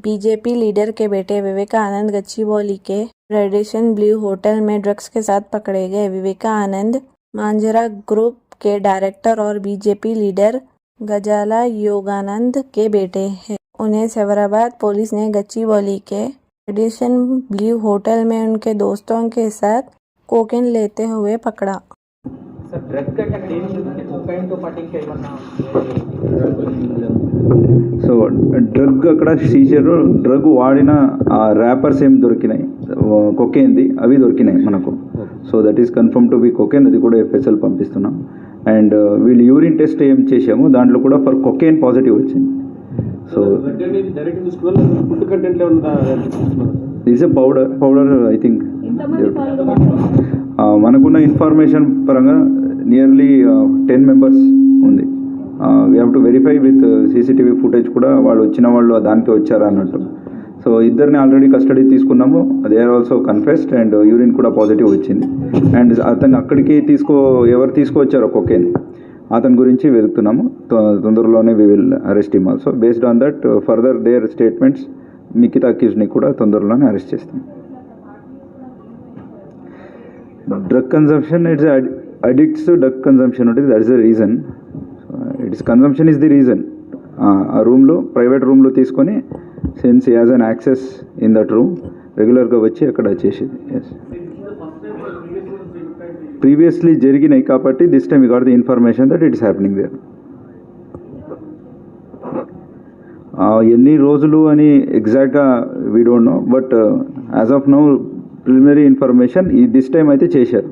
BJP leader के बेटे विवेकानंद गच्चीबौली के रेडिसन ब्लू होटल में ड्रग्स के साथ पकड़े गए। विवेकानंद मांजरा ग्रुप के डायरेक्टर और बीजेपी लीडर गजाला योगानंद के बेटे हैं। उन्हें सैबराबाद पुलिस ने गच्चीबौली के रेडिसन ब्लू होटल में उनके दोस्तों के साथ कोकेन लेते हुए पकड़ा। సో డ్రగ్ అక్కడ సీజర్ డ్రగ్ వాడిన ర్యాపర్స్ ఏం దొరికినాయి, కొకేన్ది అవి దొరికినాయి మనకు. So that is confirm to be cocaine. అది కూడా ఎఫ్ఎస్ఎల్ పంపిస్తున్నాం. అండ్ వీళ్ళు యూరిన్ టెస్ట్ ఏం చేసాము దాంట్లో కూడా ఫర్ కొకేన్ పాజిటివ్ వచ్చింది. So this a powder I think మనకున్న ఇన్ఫర్మేషన్ పరంగా నియర్లీ 10 members ఉంది. We have to verify with CCTV footage కూడా వాళ్ళు వచ్చిన వాళ్ళు దానికే వచ్చారా అన్నట్టు. సో ఇద్దరిని ఆల్రెడీ కస్టడీ తీసుకున్నాము. They are also confessed and urine కూడా పాజిటివ్ వచ్చింది. అండ్ అతను అక్కడికి ఎవరు తీసుకువచ్చారో కొకేన్ అతని గురించి వెతుకుతున్నాము. తొందరలోనే we will arrest him also. Based on that further their statements మిగతా అక్యూజ్ని కూడా తొందరలోనే అరెస్ట్ చేస్తాం. Drug consumption its addicts drug consumption ఉంటుంది. That is the reason. Its consumption is the reason. ఆ రూమ్లో ప్రైవేట్ రూమ్లో తీసుకొని since as an access in that room రెగ్యులర్గా వచ్చి అక్కడ చేసేది. ఎస్, ప్రీవియస్లీ జరిగినాయి కాబట్టి this time you got the information that it's happening there. ఎన్ని రోజులు అని ఎగ్జాక్ట్గా we don't know, but as of now preliminary information this time అయితే చేశారు.